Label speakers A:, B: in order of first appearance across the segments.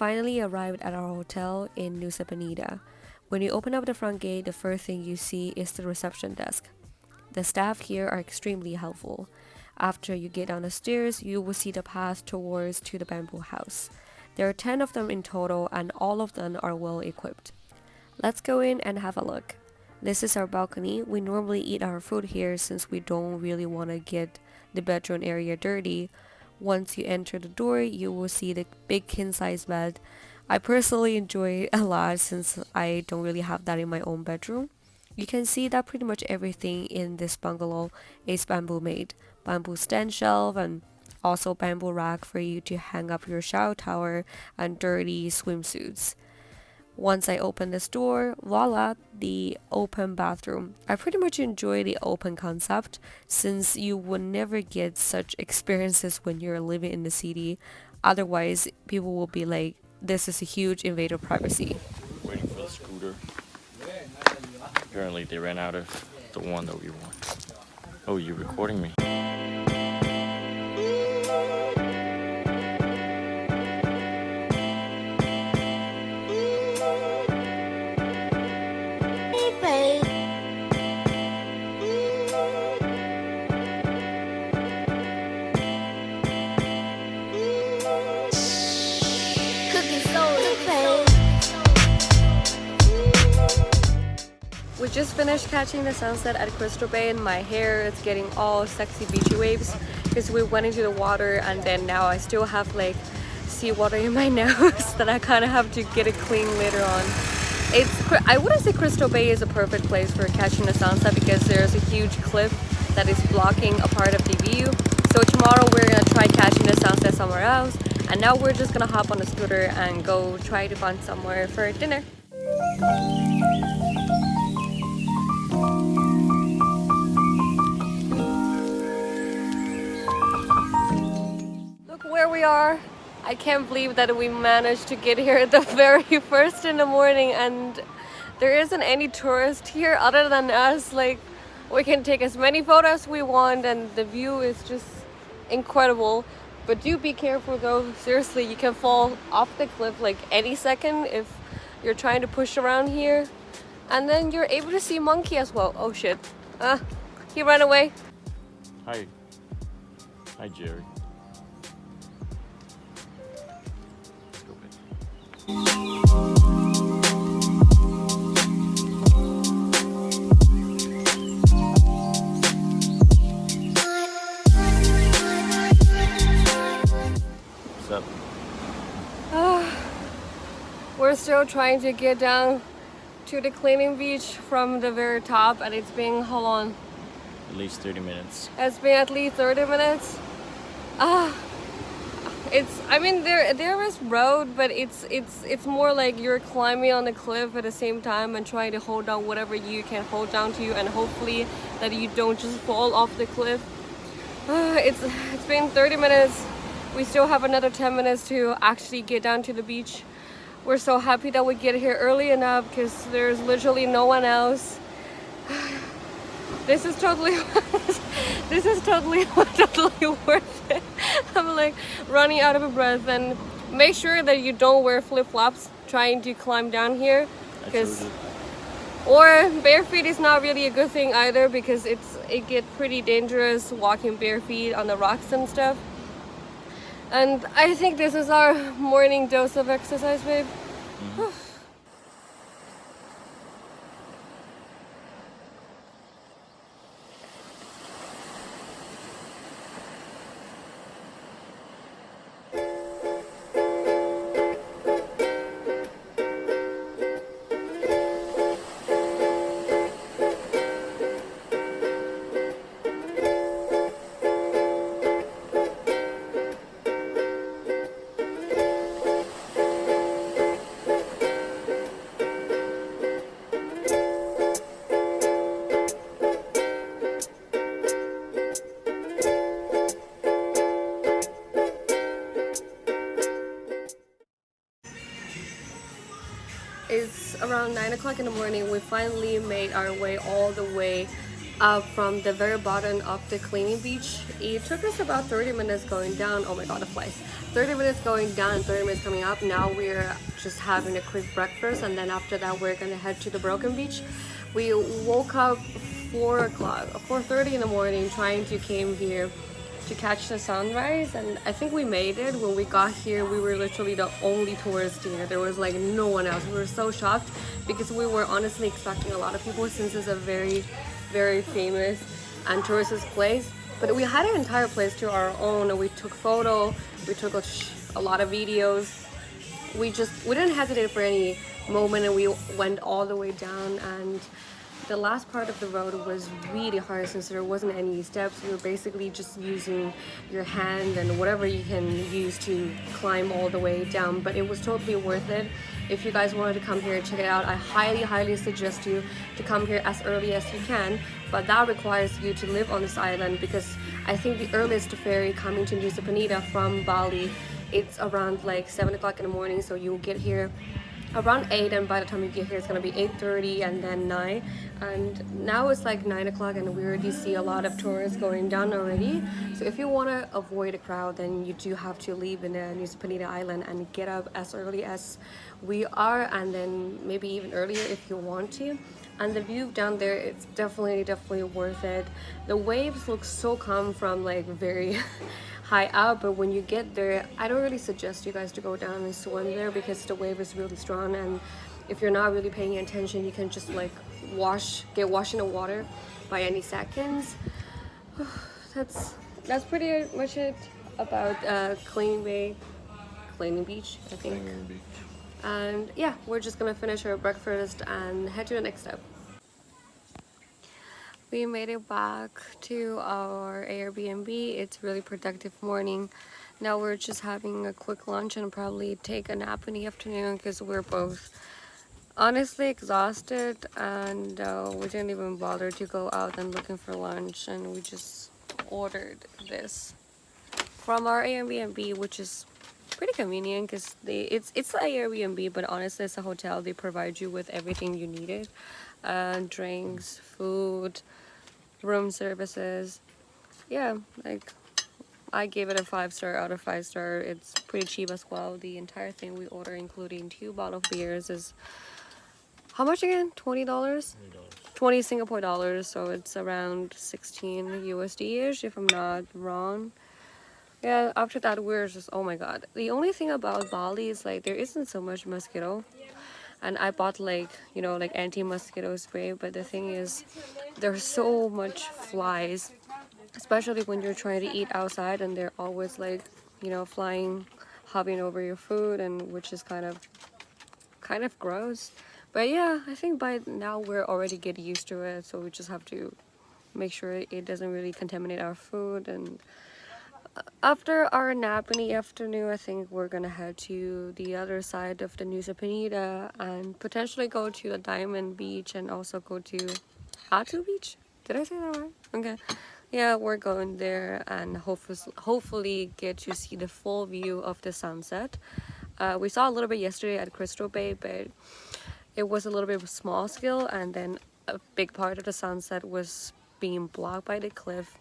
A: finally arrived at our hotel in Nusa Penida. When you open up the front gate, the first thing you see is the reception desk. The staff here are extremely helpful. After you get down the stairs, you will see the path towards to the bamboo house. There are 10 of them in total and all of them are well equipped. Let's go in and have a look. This is our balcony. We normally eat our food here since we don't really want to get the bedroom area dirty. Once you enter the door, you will see the big king-size bed. I personally enjoy it a lot since I don't really have that in my own bedroom. You can see that pretty much everything in this bungalow is bamboo made. Bamboo stand shelf and also bamboo rack for you to hang up your shower tower and dirty swimsuits. Once I open this door, voila, the open bathroom. I pretty much enjoy the open concept since you would never get such experiences when you're living in the city. Otherwise, people will be like, this is a huge invader of privacy.
B: Waiting for the scooter. Apparently they ran out of the one that we want. Oh, you're recording me.
A: We just finished catching the sunset at Crystal Bay and my hair is getting all sexy beachy waves because we went into the water and then now I still have like seawater in my nose that I kind of have to get it clean later on. I wouldn't say Crystal Bay is a perfect place for catching the sunset because there's a huge cliff that is blocking a part of the view. So tomorrow we're gonna try catching the sunset somewhere else and now we're just gonna hop on the scooter and go try to find somewhere for dinner. Where we are. I can't believe that we managed to get here the very first in the morning and there isn't any tourist here other than us. Like, we can take as many photos we want and the view is just incredible, but do be careful though. Seriously, you can fall off the cliff like any second if you're trying to push around here. And then you're able to see monkey as well. Oh shit, he ran away.
B: Hi Jerry. What's up?
A: We're still trying to get down to the cleaning beach from the very top and it's been how long?
B: At least 30 minutes.
A: It's been at least 30 minutes. I mean there is road, but it's more like you're climbing on the cliff at the same time and trying to hold down whatever you can hold down to and hopefully that you don't just fall off the cliff. It's been 30 minutes. We still have another 10 minutes to actually get down to the beach. We're so happy that we get here early enough because there's literally no one else. This is totally totally worth it. I'm like running out of breath, and make sure that you don't wear flip-flops trying to climb down here because or bare feet is not really a good thing either because it gets pretty dangerous walking bare feet on the rocks and stuff. And I think this is our morning dose of exercise, babe. It's around 9 o'clock in the morning. We finally made our way all the way from the very bottom of the cleaning beach. It took us about 30 minutes going down. Oh my god, the flies. 30 minutes going down and 30 minutes coming up. Now we're just having a quick breakfast, and then after that we're gonna head to the Broken Beach. We woke up 4 o'clock, 4:30 in the morning, trying to came here to catch the sunrise, and I think we made it. When we got here, we were literally the only tourist here. There was like no one else. We were so shocked because we were honestly expecting a lot of people, since it's a very famous and tourist place. But we had an entire place to our own, and we took photo, we took a lot of videos. We didn't hesitate for any moment, and we went all the way down. And the last part of the road was really hard, since there wasn't any steps. You were basically just using your hand and whatever you can use to climb all the way down, but it was totally worth it. If you guys wanted to come here and check it out, I highly suggest you to come here as early as you can, but that requires you to live on this island, because I think the earliest ferry coming to Nusa Penida from Bali, it's around like 7 o'clock in the morning, so you'll get here around 8, and by the time you get here it's gonna be 8:30 and then 9, and now it's like 9 o'clock and we already see a lot of tourists going down already. So if you want to avoid a crowd, then you do have to leave in the Nusa Penida island and get up as early as we are, and then maybe even earlier if you want to. And the view down there, it's definitely worth it. The waves look so calm from like very high up, but when you get there, I don't really suggest you guys to go down and swim there, because the wave is really strong, and if you're not really paying attention, you can just like get washed in the water by any seconds. That's pretty much it about Cleaning Beach, I think. And yeah, we're just gonna finish our breakfast and head to the next step. We made it back to our Airbnb. It's really productive morning. Now we're just having a quick lunch and probably take a nap in the afternoon, because we're both honestly exhausted, and we didn't even bother to go out and looking for lunch, and we just ordered this from our Airbnb, which is pretty convenient, because it's an Airbnb, but honestly it's a hotel. They provide you with everything you needed, drinks, food, room services. Yeah, like I gave it a 5-star out of 5-star. It's pretty cheap as well. The entire thing we order, including 2 bottles of beers, is how much again? $20? 20 Singapore dollars, so it's around 16 USD-ish if I'm not wrong. Yeah, after that we're just, oh my god. The only thing about Bali is like there isn't so much mosquito, and I bought like, you know, like anti-mosquito spray, but the thing is there's so much flies, especially when you're trying to eat outside, and they're always like, you know, flying, hovering over your food, and which is kind of gross. But yeah, I think by now we're already getting used to it, so we just have to make sure it doesn't really contaminate our food. And after our nap in the afternoon, I think we're gonna head to the other side of the Nusa Penida and potentially go to the Diamond Beach and also go to Atu Beach. Did I say that right? Okay. Yeah, we're going there and hopefully get to see the full view of the sunset. We saw a little bit yesterday at Crystal Bay, but it was a little bit small scale, and then a big part of the sunset was being blocked by the cliff.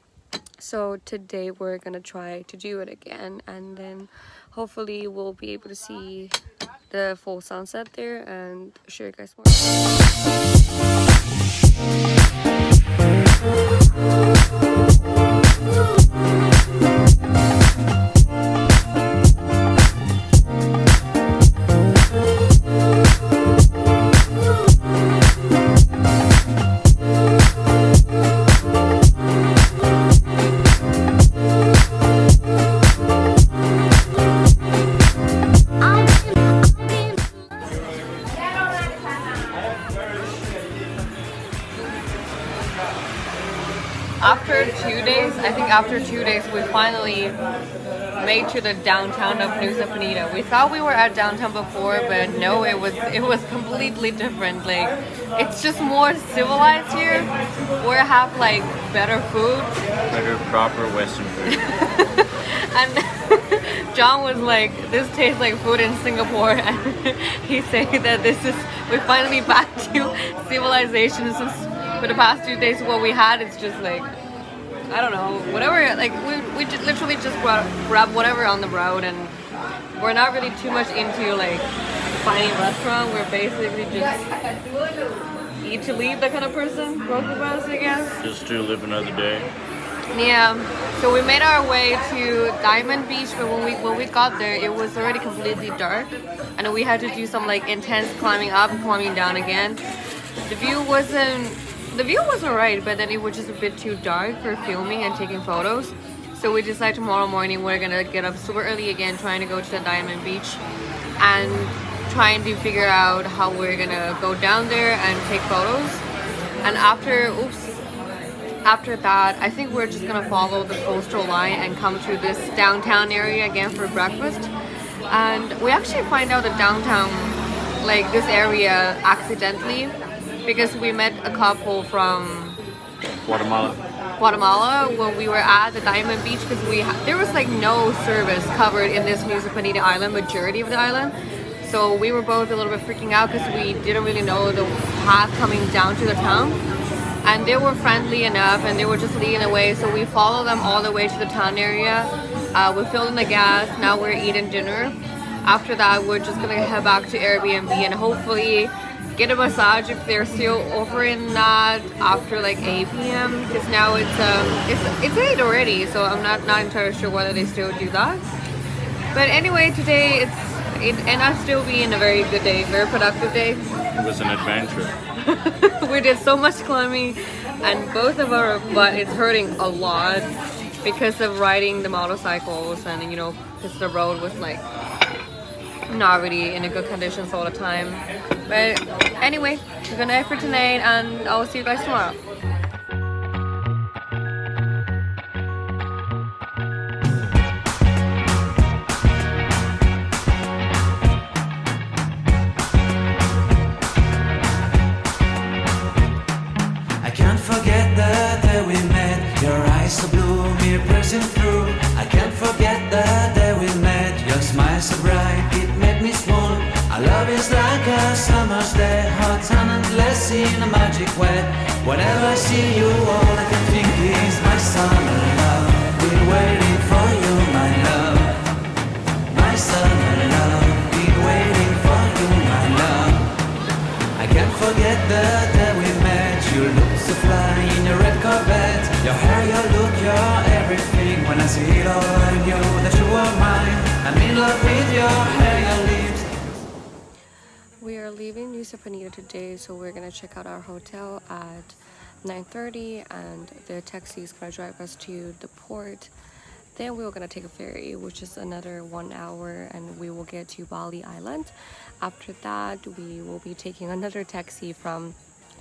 A: So today we're gonna try to do it again, and then hopefully we'll be able to see the full sunset there and show you guys more. After 2 days, we finally made to the downtown of Nusa Penida. We thought we were at downtown before, but no, it was completely different. Like, it's just more civilized here. We have like better food,
B: better proper Western food.
A: And John was like, "This tastes like food in Singapore," and he said that we're finally back to civilization.
C: for the past 2 days, what we had is just like, I don't know, whatever. Like we literally just grab whatever on the road, and we're not really too much into like finding a restaurant. We're basically just eat to leave that kind of person, both of us, I guess.
B: Just to live another day.
C: Yeah. So we made our way to Diamond Beach, but when we got there, it was already completely dark, and we had to do some like intense climbing up and climbing down again. The view wasn't right, but then it was just a bit too dark for filming and taking photos. So we decided tomorrow morning we're gonna get up super early again, trying to go to the Diamond Beach and trying to figure out how we're gonna go down there and take photos. And after that, I think we're just gonna follow the coastal line and come to this downtown area again for breakfast. And we actually find out the downtown, like this area, accidentally, because we met a couple from Guatemala when we were at the Diamond Beach, because there was like no service covered in this Nusa Penida island, majority of the island. So we were both a little bit freaking out because we didn't really know the path coming down to the town. And they were friendly enough, and they were just leading the way, so we followed them all the way to the town area. We filled in the gas. Now we're eating dinner. After that, we're just gonna head back to Airbnb and hopefully get a massage if they're still offering that after like 8 p.m. because now it's 8 already, so I'm not entirely sure whether they still do that. But anyway, today it ended up still being a very good day, very productive day.
B: It was an adventure.
C: We did so much climbing, and both of our butt is hurting a lot because of riding the motorcycles, and you know, because the road was like not really in a good conditions all the time. But anyway, we're gonna end for tonight, and I'll see you guys tomorrow.
D: I can't forget the day we met. Your eyes so blue, me pressing through. I can't forget the day we met. Your smile so bright, it made me swoon. Our love is like a summer's day, hot and endless in a magic way. Whenever I see you, all I can think is my summer love. Been waiting for you, my love. My summer love. Been waiting for you, my love. I can't forget the day we met. You look so fly in your red Corvette. Your hair, your look, your everything. When I see it all, I knew that you were mine. I'm in love with your hair, your lips.
A: We are leaving Nusa Penida today, so we're gonna check out our hotel at 9:30, and the taxi is gonna drive us to the port. Then we were gonna take a ferry, which is another 1 hour, and we will get to Bali Island. After that, we will be taking another taxi from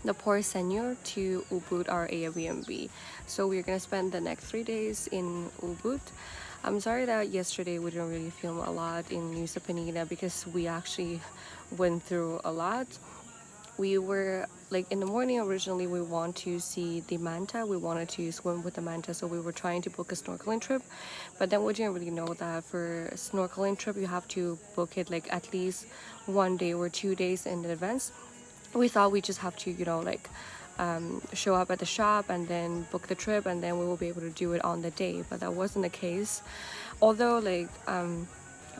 A: the Port Senior to Ubud, our Airbnb. So we're gonna spend the next 3 days in Ubud. I'm sorry that yesterday we didn't really film a lot in Nusa Penida because we actually went through a lot. We were like in the morning, originally we want to see the manta. We wanted to swim with the manta, so we were trying to book a snorkeling trip, but then we didn't really know that for a snorkeling trip you have to book it like at least 1 day or 2 days in advance. We thought we just have to, you know, like show up at the shop and then book the trip, and then we will be able to do it on the day, but that wasn't the case. Although like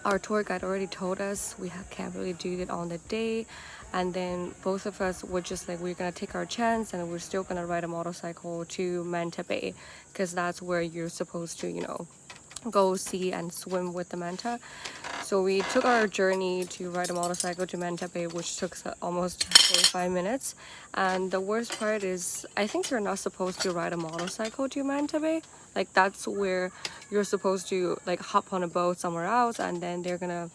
A: our tour guide already told us we can't really do it on the day, and then both of us were just like, we're gonna take our chance and we're still gonna ride a motorcycle to Manta Bay, because that's where you're supposed to, you know, go see and swim with the manta. So we took our journey to ride a motorcycle to Manta Bay, which took almost 45 minutes. And the worst part is, I think you're not supposed to ride a motorcycle to Manta Bay. Like that's where you're supposed to like hop on a boat somewhere else, and then they're gonna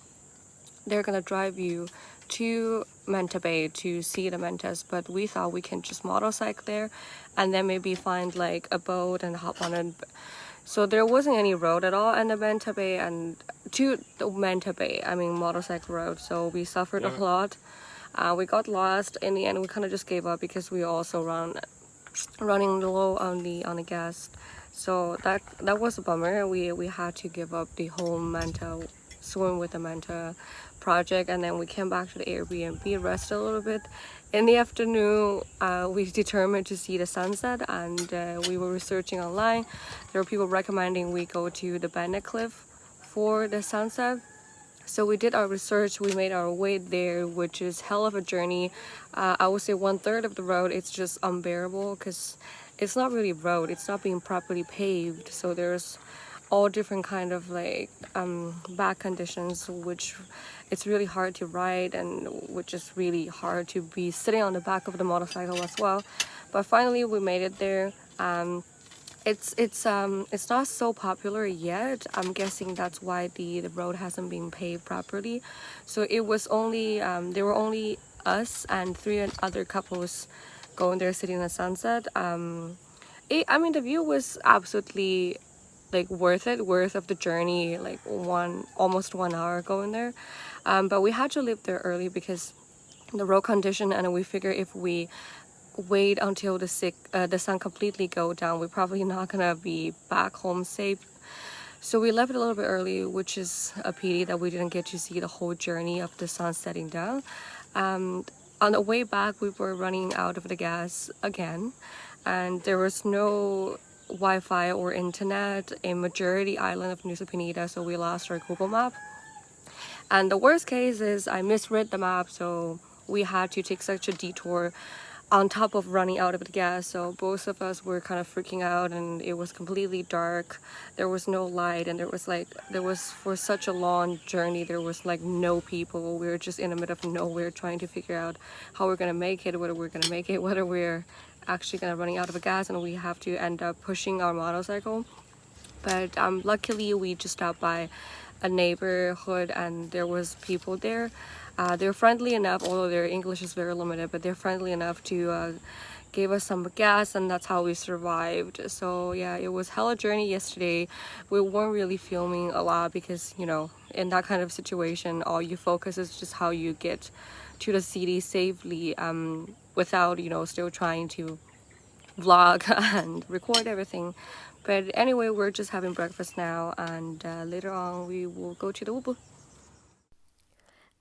A: drive you to Manta Bay to see the mantas. But we thought we can just motorcycle there and then maybe find like a boat and hop on it. So there wasn't any road at all in the Manta Bay, and to the Manta Bay, I mean motorcycle road. So we suffered a lot. We got lost. In the end, we kind of just gave up because we also running low on the gas. So that was a bummer. We had to give up the whole Manta swim with the Manta project, and then we came back to the Airbnb, rested a little bit. In the afternoon, we determined to see the sunset, and we were researching online. There were people recommending we go to the Bandit Cliff for the sunset. So we did our research, we made our way there, which is hell of a journey. I would say 1/3 of the road it's just unbearable because it's not really road, it's not being properly paved. So there's all different kind of like back conditions, which it's really hard to ride, and which is really hard to be sitting on the back of the motorcycle as well. But finally we made it there. It's not so popular yet. I'm guessing that's why the road hasn't been paved properly. So it was only there were only us and three other couples going there sitting in the sunset. I mean the view was absolutely like worth of the journey, like almost 1 hour going there. But we had to leave there early because the road condition, and we figure if we wait until the sun completely go down, we're probably not gonna be back home safe. So we left a little bit early, which is a pity that we didn't get to see the whole journey of the sun setting down. On the way back, we were running out of the gas again, and there was no Wi-Fi or internet in majority island of Nusa Penida, so we lost our Google map. And the worst case is I misread the map, so we had to take such a detour on top of running out of the gas. So both of us were kind of freaking out, and it was completely dark. There was no light, and there was for such a long journey, there was like no people. We were just in the middle of nowhere trying to figure out how we're gonna make it, whether we're gonna make it, whether we're actually gonna running out of gas, and we have to end up pushing our motorcycle. But luckily we just stopped by a neighborhood, and there was people there. They're friendly enough, although their English is very limited, but they're friendly enough to give us some gas, and that's how we survived. So yeah, it was hella journey yesterday. We weren't really filming a lot because, you know, in that kind of situation, all you focus is just how you get to the city safely, without, you know, still trying to vlog and record everything. But anyway, we're just having breakfast now, and later on we will go to the Ubud.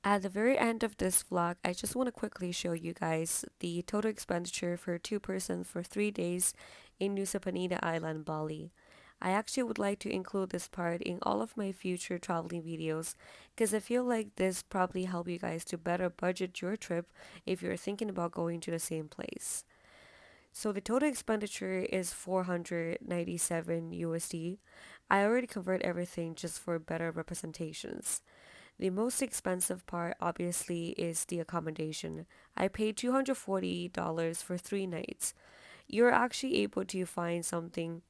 A: At the very end of this vlog, I just want to quickly show you guys the total expenditure for a two-person for 3 days in Nusa Penida Island, Bali. I actually would like to include this part in all of my future traveling videos because I feel like this probably help you guys to better budget your trip if you're thinking about going to the same place. So the total expenditure is 497 USD. I already covered everything just for better representations. The most expensive part obviously is the accommodation. I paid $240 for 3 nights. You're actually able to find something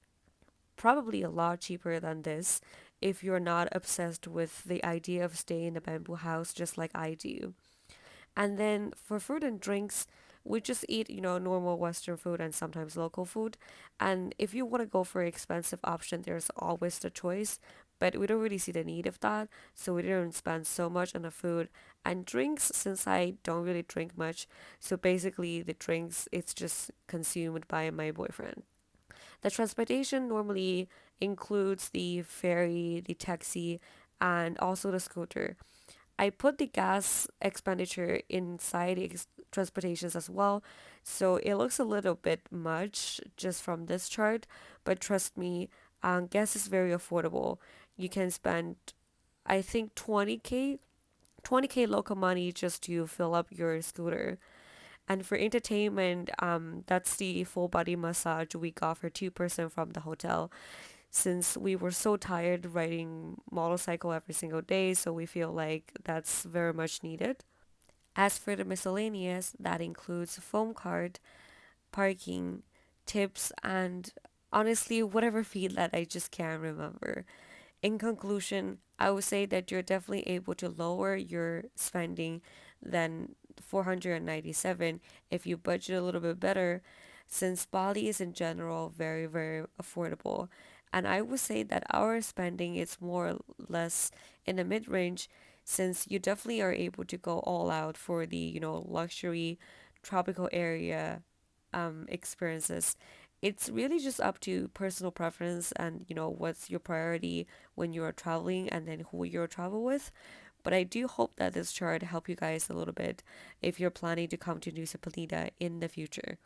A: probably a lot cheaper than this if you're not obsessed with the idea of staying in a bamboo house just like I do. And then for food and drinks, we just eat, you know, normal Western food and sometimes local food. And if you want to go for an expensive option, there's always the choice. But we don't really see the need of that, so we didn't spend so much on the food and drinks since I don't really drink much. So basically, the drinks it's just consumed by my boyfriend. The transportation normally includes the ferry, the taxi, and also the scooter. I put the gas expenditure inside the transportations as well, so it looks a little bit much just from this chart, but trust me, gas is very affordable. You can spend, I think, 20k local money just to fill up your scooter. And for entertainment, that's the full body massage we got for two-person from the hotel since we were so tired riding motorcycle every single day, so we feel like that's very much needed. As for the miscellaneous, that includes foam card, parking, tips, and honestly, whatever fee that I just can't remember. In conclusion, I would say that you're definitely able to lower your spending than 497 if you budget a little bit better, since Bali is in general very, very affordable. And I would say that our spending is more or less in the mid range since you definitely are able to go all out for the, you know, luxury tropical area experiences. It's really just up to personal preference and what's your priority when you're traveling and then who you're travel with. But I do hope that this chart help you guys a little bit if you're planning to come to Nusa Penida in the future.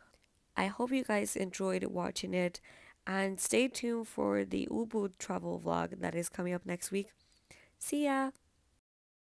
A: I hope you guys enjoyed watching it and stay tuned for the Ubud travel vlog that is coming up next week. See ya!